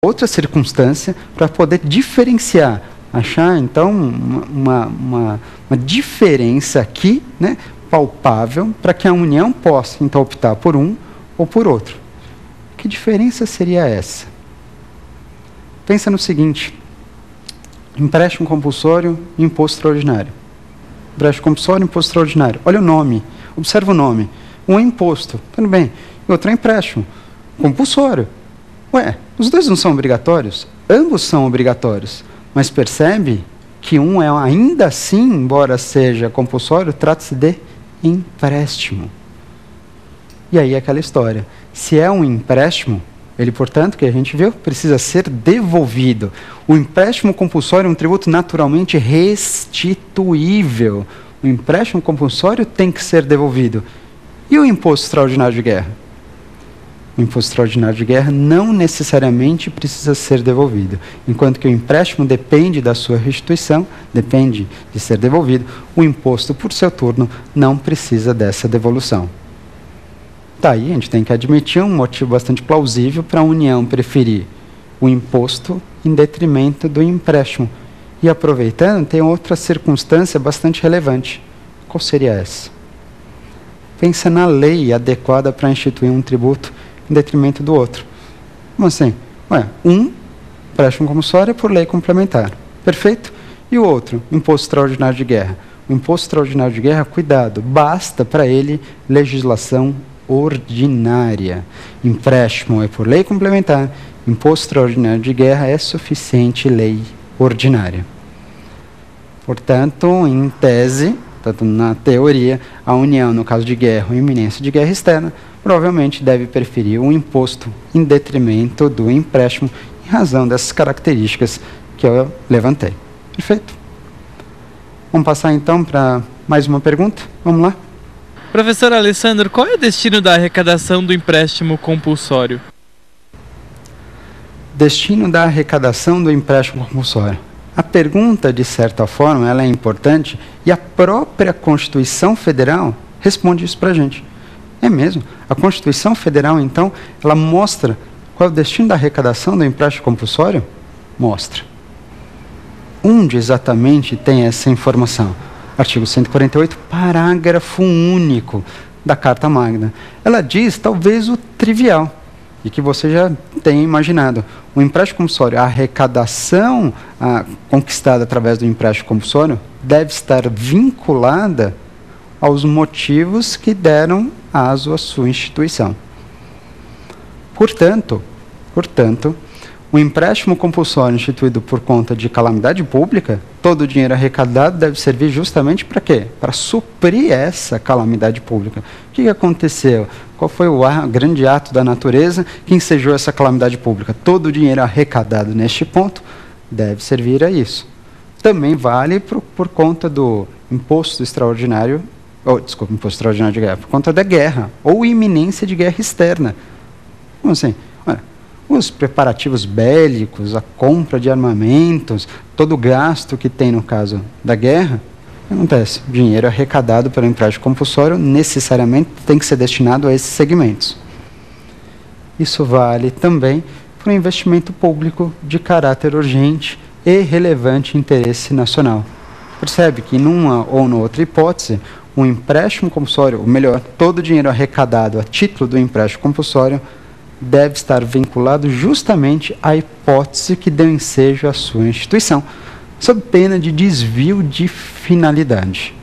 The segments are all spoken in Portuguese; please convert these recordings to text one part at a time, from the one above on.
outra circunstância para poder diferenciar, achar então uma diferença aqui, né, palpável, para que a União possa então optar por um ou por outro. Que diferença seria essa? Pensa no seguinte: empréstimo compulsório e imposto extraordinário. Empréstimo compulsório e imposto extraordinário. Olha o nome, observa o nome. Um é imposto, tudo bem, e outro é empréstimo compulsório. Ué, os dois não são obrigatórios? Ambos são obrigatórios, mas percebe que um é ainda assim, embora seja compulsório, trata-se de empréstimo. E aí é aquela história. Se é um empréstimo, ele, portanto, que a gente viu, precisa ser devolvido. O empréstimo compulsório é um tributo naturalmente restituível. O empréstimo compulsório tem que ser devolvido. E o imposto extraordinário de guerra? O imposto extraordinário de guerra não necessariamente precisa ser devolvido. Enquanto que o empréstimo depende da sua restituição, depende de ser devolvido, o imposto, por seu turno, não precisa dessa devolução. Daí a gente tem que admitir um motivo bastante plausível para a União preferir o imposto em detrimento do empréstimo. E aproveitando, tem outra circunstância bastante relevante. Qual seria essa? Pensa na lei adequada para instituir um tributo em detrimento do outro. Como assim? Um empréstimo compulsório é por lei complementar. Perfeito? E o outro, imposto extraordinário de guerra. O imposto extraordinário de guerra, cuidado, basta para ele legislação ordinária. Empréstimo é por lei complementar, imposto extraordinário de guerra é suficiente lei ordinária. Portanto, em tese, tanto na teoria, a União, no caso de guerra ou iminência de guerra externa, provavelmente deve preferir um imposto em detrimento do empréstimo, em razão dessas características que eu levantei. Perfeito? Vamos passar então para mais uma pergunta? Vamos lá? Professor Alessandro, qual é o destino da arrecadação do empréstimo compulsório? Destino da arrecadação do empréstimo compulsório. A pergunta, de certa forma, ela é importante e a própria Constituição Federal responde isso para a gente. É mesmo. A Constituição Federal, então, ela mostra qual é o destino da arrecadação do empréstimo compulsório? Mostra. Onde exatamente tem essa informação? Artigo 148, parágrafo único da Carta Magna. Ela diz, talvez, o trivial, e que você já tem imaginado. O empréstimo compulsório, a arrecadação conquistada através do empréstimo compulsório, deve estar vinculada aos motivos que deram aso à sua instituição. Portanto, o empréstimo compulsório instituído por conta de calamidade pública, todo o dinheiro arrecadado deve servir justamente para quê? Para suprir essa calamidade pública. O que aconteceu? Qual foi o grande ato da natureza que ensejou essa calamidade pública? Todo o dinheiro arrecadado neste ponto deve servir a isso. Também vale por conta do imposto extraordinário, imposto extraordinário de guerra, por conta da guerra, ou iminência de guerra externa. Como assim? Os preparativos bélicos, a compra de armamentos, todo o gasto que tem no caso da guerra, o que acontece? O dinheiro arrecadado pelo empréstimo compulsório necessariamente tem que ser destinado a esses segmentos. Isso vale também para o investimento público de caráter urgente e relevante interesse nacional. Percebe que numa ou noutra hipótese, o empréstimo compulsório, ou melhor, todo o dinheiro arrecadado a título do empréstimo compulsório, deve estar vinculado justamente à hipótese que deu ensejo à sua instituição, sob pena de desvio de finalidade.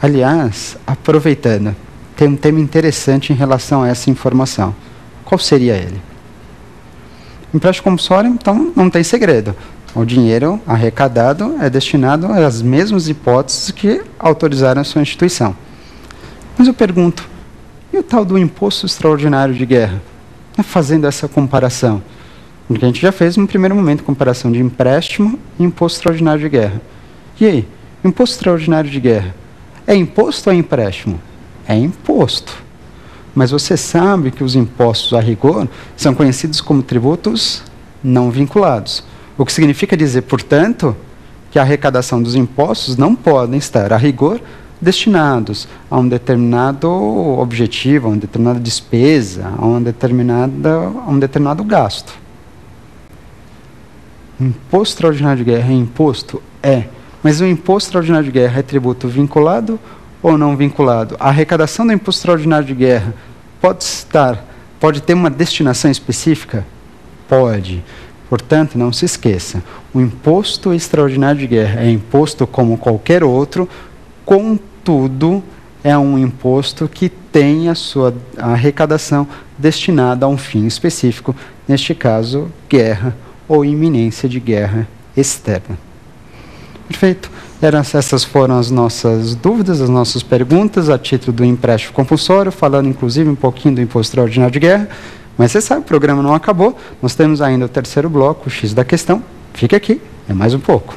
Aliás, aproveitando, tem um tema interessante em relação a essa informação. Qual seria ele? O empréstimo compulsório, então, não tem segredo. O dinheiro arrecadado é destinado às mesmas hipóteses que autorizaram a sua instituição. Mas eu pergunto, e o tal do imposto extraordinário de guerra? Fazendo essa comparação, porque a gente já fez no primeiro momento comparação de empréstimo e imposto extraordinário de guerra. E aí, imposto extraordinário de guerra é imposto ou é empréstimo? É imposto. Mas você sabe que os impostos a rigor são conhecidos como tributos não vinculados. O que significa dizer, portanto, que a arrecadação dos impostos não podem estar a rigor destinados a um determinado objetivo, a uma determinada despesa, a um determinado gasto. Imposto extraordinário de guerra é imposto? É. Mas o imposto extraordinário de guerra é tributo vinculado ou não vinculado? A arrecadação do imposto extraordinário de guerra pode ter uma destinação específica? Pode. Portanto, não se esqueça, o imposto extraordinário de guerra é imposto como qualquer outro, contudo, é um imposto que tem a sua arrecadação destinada a um fim específico, neste caso, guerra ou iminência de guerra externa. Perfeito. Essas foram as nossas dúvidas, as nossas perguntas a título do empréstimo compulsório, falando inclusive um pouquinho do imposto extraordinário de guerra. Mas você sabe, o programa não acabou. Nós temos ainda o terceiro bloco, o X da questão. Fique aqui, é mais um pouco.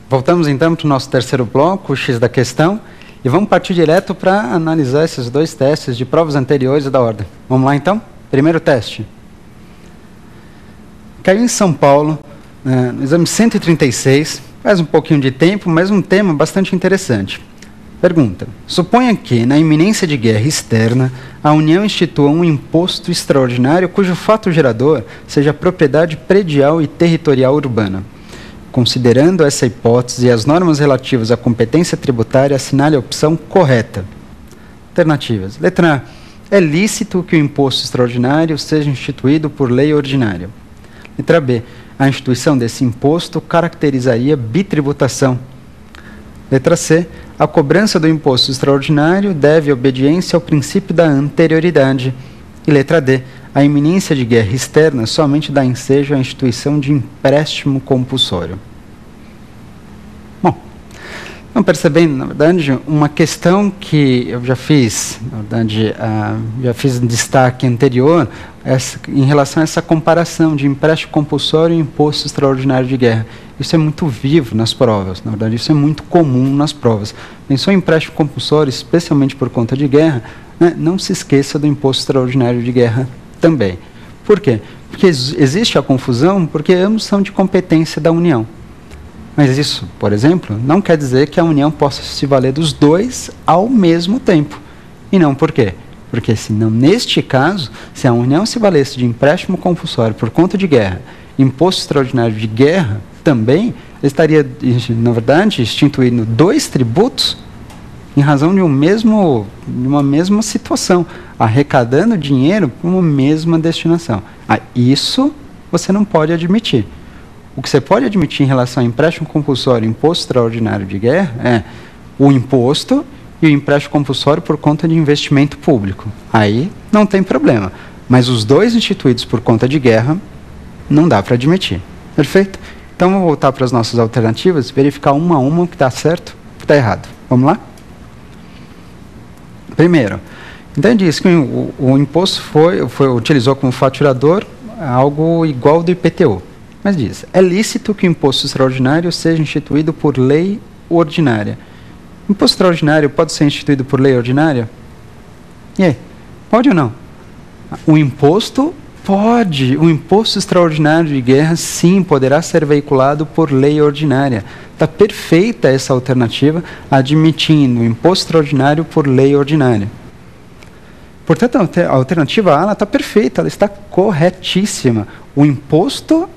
Voltamos então para o nosso terceiro bloco, o X da questão. E vamos partir direto para analisar esses dois testes de provas anteriores da ordem. Vamos lá então? Primeiro teste. Caiu em São Paulo, no exame 136, faz um pouquinho de tempo, mas um tema bastante interessante. Pergunta: suponha que, na iminência de guerra externa, a União institua um imposto extraordinário cujo fato gerador seja propriedade predial e territorial urbana. Considerando essa hipótese e as normas relativas à competência tributária, assinale a opção correta. Alternativas. Letra A. É lícito que o imposto extraordinário seja instituído por lei ordinária. Letra B. A instituição desse imposto caracterizaria bitributação. Letra C. A cobrança do imposto extraordinário deve obediência ao princípio da anterioridade. E letra D. A iminência de guerra externa somente dá ensejo à instituição de empréstimo compulsório. Bom, estão percebendo, na verdade, uma questão que eu já fiz, na verdade, já fiz destaque anterior, em relação a essa comparação de empréstimo compulsório e imposto extraordinário de guerra. Isso é muito vivo nas provas, na verdade, isso é muito comum nas provas. Pensou em empréstimo compulsório, especialmente por conta de guerra, né? Não se esqueça do imposto extraordinário de guerra também. Por quê? Porque existe a confusão, porque ambos são de competência da União. Mas isso, por exemplo, não quer dizer que a União possa se valer dos dois ao mesmo tempo. E não por quê? Porque senão, neste caso, se a União se valesse de empréstimo compulsório por conta de guerra, imposto extraordinário de guerra também, estaria, na verdade, instituindo dois tributos em razão de uma mesma situação, arrecadando dinheiro para uma mesma destinação. Isso você não pode admitir. O que você pode admitir em relação ao empréstimo compulsório e imposto extraordinário de guerra é o imposto e o empréstimo compulsório por conta de investimento público. Aí não tem problema. Mas os dois instituídos por conta de guerra, não dá para admitir. Perfeito? Então vamos voltar para as nossas alternativas, verificar uma a uma o que está certo e o que está errado. Vamos lá? Primeiro, então diz que o imposto utilizou como faturador algo igual ao do IPTU. Mas diz, é lícito que o imposto extraordinário seja instituído por lei ordinária. O imposto extraordinário pode ser instituído por lei ordinária? E aí, pode ou não? O imposto pode. O imposto extraordinário de guerra, sim, poderá ser veiculado por lei ordinária. Está perfeita essa alternativa, admitindo o imposto extraordinário por lei ordinária. Portanto, a alternativa A está perfeita, ela está corretíssima. O imposto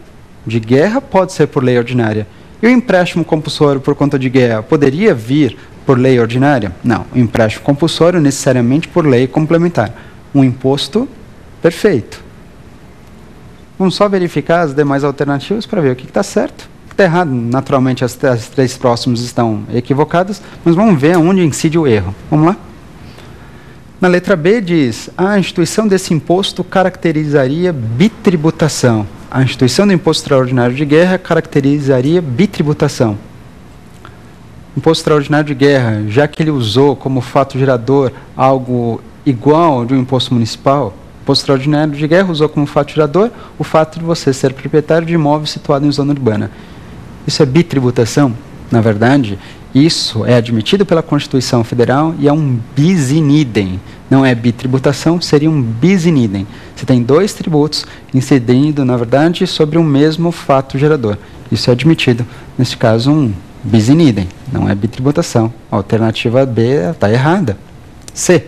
de guerra pode ser por lei ordinária. E o empréstimo compulsório por conta de guerra poderia vir por lei ordinária? Não, o empréstimo compulsório necessariamente por lei complementar. Um imposto perfeito. Vamos só verificar as demais alternativas para ver o que está certo. O que está errado, naturalmente as três próximas estão equivocadas, mas vamos ver onde incide o erro. Vamos lá? Na letra B diz, a instituição desse imposto caracterizaria bitributação. A instituição do imposto extraordinário de guerra caracterizaria bitributação. Imposto extraordinário de guerra, já que ele usou como fato gerador algo igual ao de um imposto municipal, o imposto extraordinário de guerra usou como fato gerador o fato de você ser proprietário de imóvel situado em zona urbana. Isso é bitributação? Na verdade, isso é admitido pela Constituição Federal e é um bis in idem. Não é bitributação, seria um bis in idem. Você tem dois tributos incidindo, na verdade, sobre o mesmo fato gerador. Isso é admitido, nesse caso, um bis in idem. Não é bitributação. A alternativa B está errada. C.